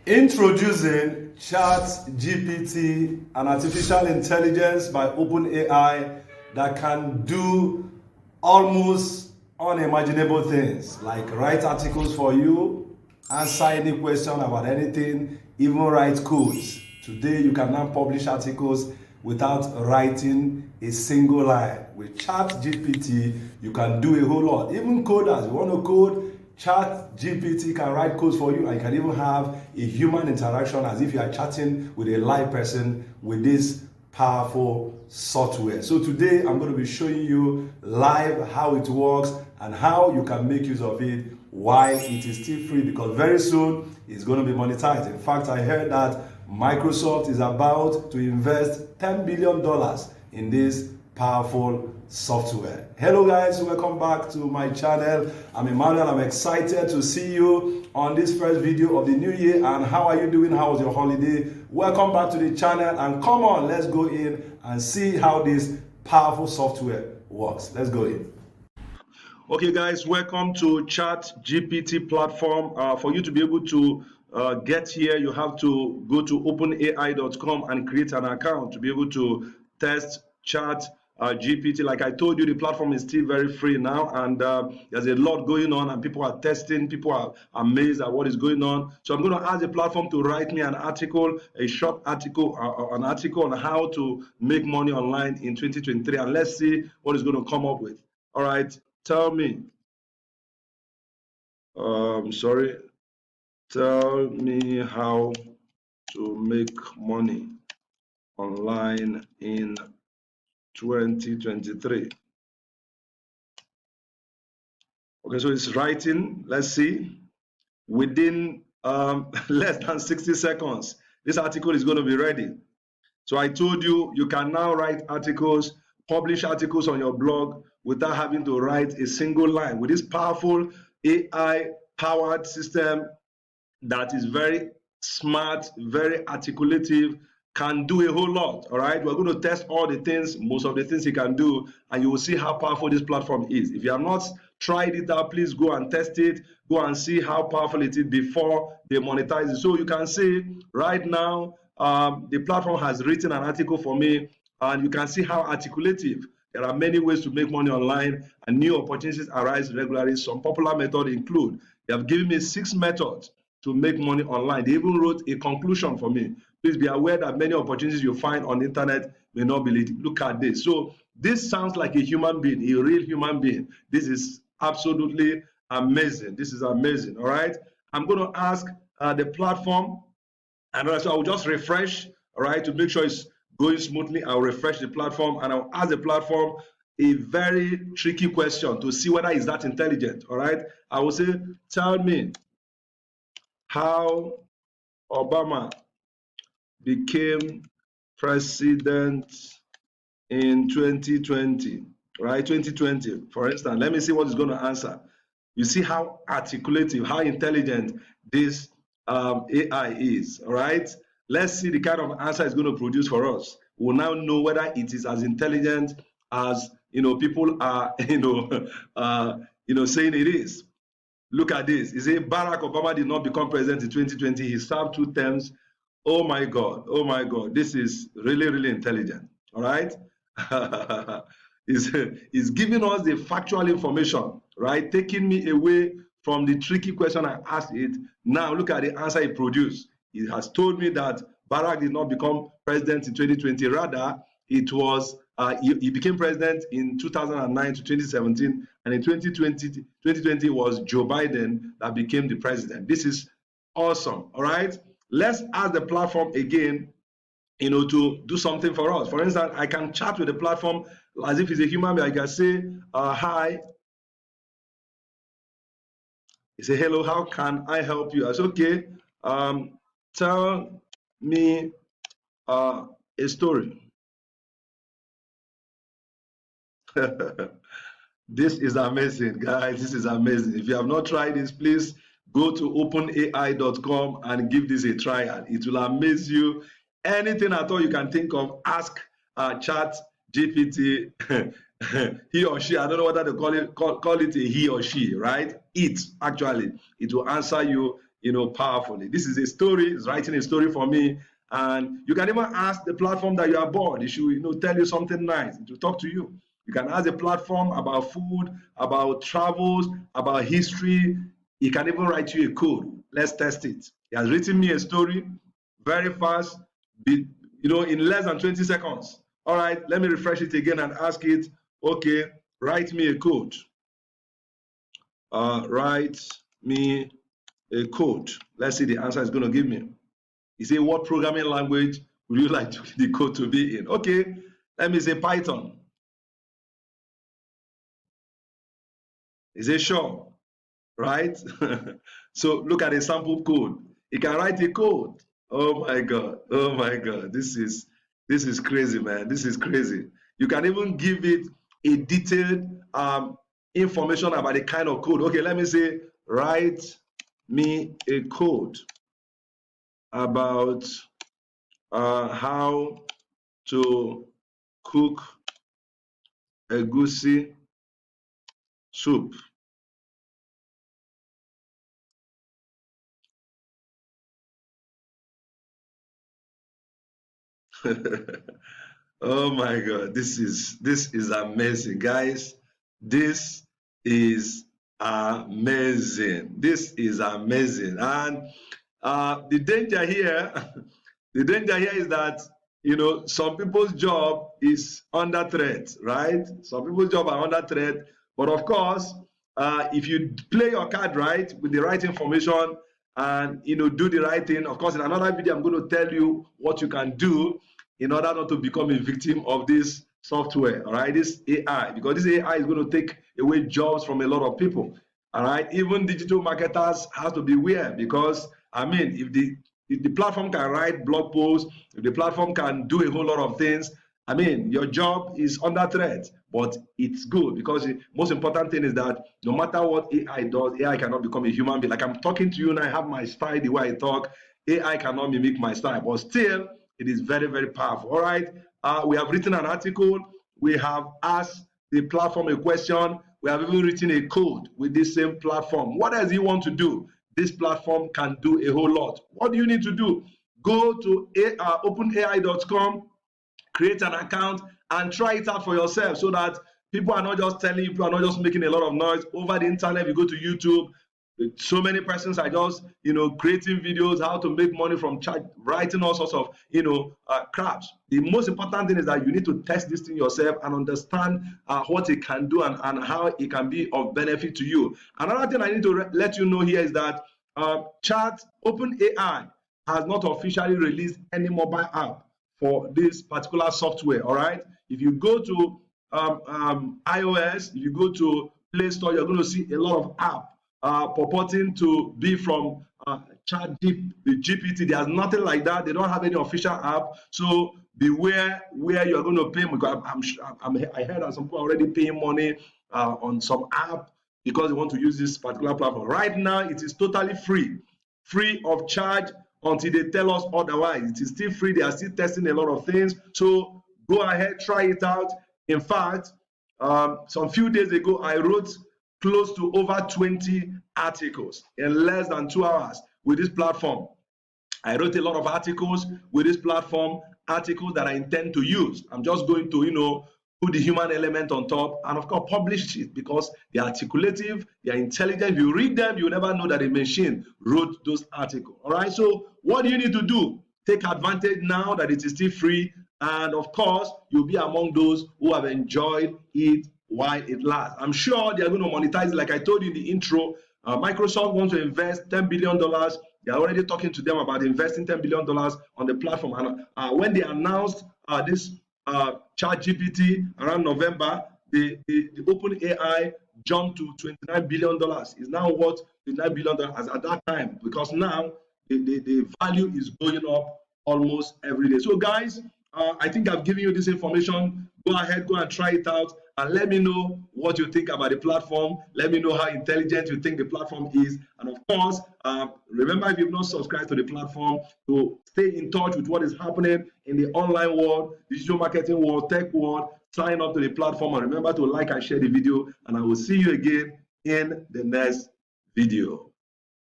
Introducing ChatGPT, an artificial intelligence by OpenAI that can do almost unimaginable things like write articles for you, answer any question about anything, even write codes. Today you can now publish articles without writing a single line. With ChatGPT, you can do a whole lot. Even coders, you want to code, ChatGPT can write codes for you, and you can even have a human interaction as if you are chatting with a live person with this powerful software. So today I'm going to be showing you live how it works and how you can make use of it while it is still free, because very soon it's going to be monetized. In fact, I heard that Microsoft is about to invest $10 billion in this powerful software. Hello guys, welcome back to my channel. I'm Emmanuel. I'm excited to see you on this first video of the new year. And how are you doing? How was your holiday? Welcome back to the channel, and come on, let's go in and see how this powerful software works. Let's go in. Okay guys, welcome to ChatGPT platform. For you to be able to get here, you have to go to openai.com and create an account to be able to test ChatGPT. Like I told you, the platform is still very free now, and there's a lot going on, and people are testing. People are amazed at what is going on. So I'm going to ask the platform to write me an article, a short article, an article on how to make money online in 2023, and let's see what it's going to come up with. All right, tell me. Tell me how to make money online in 2023. Okay, so it's writing. Let's see. Within less than 60 seconds, this article is going to be ready. So I told you, you can now write articles, publish articles on your blog without having to write a single line. With this powerful AI-powered system that is very smart, very articulative, can do a whole lot. All right, we're going to test all the things, most of the things he can do, and you will see how powerful this platform is. If you have not tried it out, please go and test it. Go and see how powerful it is before they monetize it. So you can see right now, the platform has written an article for me, and you can see how articulative. There are many ways to make money online, and new opportunities arise regularly. Some popular methods include, they have given me 6 methods to make money online. They even wrote a conclusion for me. Please be aware that many opportunities you find on the internet may not be legit. Look at this. So this sounds like a human being, a real human being. This is absolutely amazing. This is amazing. All right. I'm going to ask the platform, and so I'll just refresh, all right, to make sure it's going smoothly. I'll refresh the platform, and I'll ask the platform a very tricky question to see whether it's that intelligent. All right. I will say, tell me how Obama became president in 2020, right? 2020, for instance. Let me see what it's going to answer. You see how articulative, how intelligent this AI is, all right? Let's see the kind of answer it's going to produce for us. We'll now know whether it is as intelligent as people are saying it is. Look at this. He said Barack Obama did not become president in 2020. He served 2 terms. Oh my God. Oh my God. This is really, really intelligent. All right. He's giving us the factual information, right? Taking me away from the tricky question I asked it. Now look at the answer he produced. He has told me that Barack did not become president in 2020. Rather, it was he became president in 2009 to 2017, and in 2020 was Joe Biden that became the president. This is awesome. All right, let's ask the platform again, to do something for us. For instance, I can chat with the platform as if it's a human being. I can say, hi. He say, hello, how can I help you? I say, okay, tell me a story. This is amazing, guys. This is amazing. If you have not tried this, please go to openai.com and give this a try. It will amaze you. Anything at all you can think of, ask ChatGPT. He or she, I don't know whether they call it a he or she, right? It will answer you powerfully. This is a story. It's writing a story for me. And you can even ask the platform that you are bored. It should, tell you something nice. It will talk to you. You can ask the platform about food, about travels, about history. It can even write you a code. Let's test it. He has written me a story very fast, in less than 20 seconds. All right, let me refresh it again and ask it, okay, write me a code. Write me a code. Let's see the answer it's going to give me. He said, what programming language would you like the code to be in? Okay, let me say Python. He said, sure, right? So look at the sample code. He can write a code. Oh my God. Oh my God. This is crazy, man. This is crazy. You can even give it a detailed information about the kind of code. Okay, let me say, write me a code about how to cook egusi soup. Oh my God, this is amazing, guys. This is amazing. This is amazing. And the danger here, the danger here is that some people's job is under threat, right? Some people's job are under threat. But of course, if you play your card right with the right information and do the right thing, of course, in another video, I'm going to tell you what you can do in order not to become a victim of this software, all right, this AI, because this AI is going to take away jobs from a lot of people, all right. Even digital marketers have to beware, because I mean, if the platform can write blog posts, if the platform can do a whole lot of things, I mean, your job is under threat. But it's good, because the most important thing is that no matter what AI does, AI cannot become a human being. Like I'm talking to you and I have my style, the way I talk, AI cannot mimic my style, but still, it is very, very powerful. All right. We have written an article. We have asked the platform a question. We have even written a code with this same platform. What does he want to do? This platform can do a whole lot. What do you need to do? Go to openai.com, create an account, and try it out for yourself, so that people are not just telling you, people are not just making a lot of noise over the internet. You go to YouTube, so many persons are just creating videos how to make money from chat, writing all sorts of craps. The most important thing is that you need to test this thing yourself and understand what it can do and how it can be of benefit to you. Another thing I need to let you know here is that OpenAI has not officially released any mobile app for this particular software. All right, if you go to iOS, if you go to Play Store, you're going to see a lot of apps purporting to be from ChatGPT. There's nothing like that. They don't have any official app. So beware where you're going to pay. Because I heard that some people are already paying money on some app because they want to use this particular platform. Right now, it is totally free of charge until they tell us otherwise. It is still free. They are still testing a lot of things. So go ahead, try it out. In fact, some few days ago, I wrote close to over 20 articles in less than 2 hours with this platform. I wrote a lot of articles with this platform, articles that I intend to use. I'm just going to, put the human element on top and, of course, publish it, because they're articulative, they're intelligent. If you read them, you'll never know that a machine wrote those articles. All right, so what do you need to do? Take advantage now that it is still free. And, of course, you'll be among those who have enjoyed it while it lasts. I'm sure they're going to monetize it. Like I told you in the intro, Microsoft wants to invest $10 billion. They're already talking to them about investing $10 billion on the platform. And when they announced this ChatGPT around November, the OpenAI jumped to $29 billion. It's now worth $29 billion as at that time, because now the value is going up almost every day. So guys, I think I've given you this information. Go ahead, go and try it out, and let me know what you think about the platform. Let me know how intelligent you think the platform is. And of course, remember, if you've not subscribed to the platform, to stay in touch with what is happening in the online world, digital marketing world, tech world, sign up to the platform, and remember to like and share the video. And I will see you again in the next video.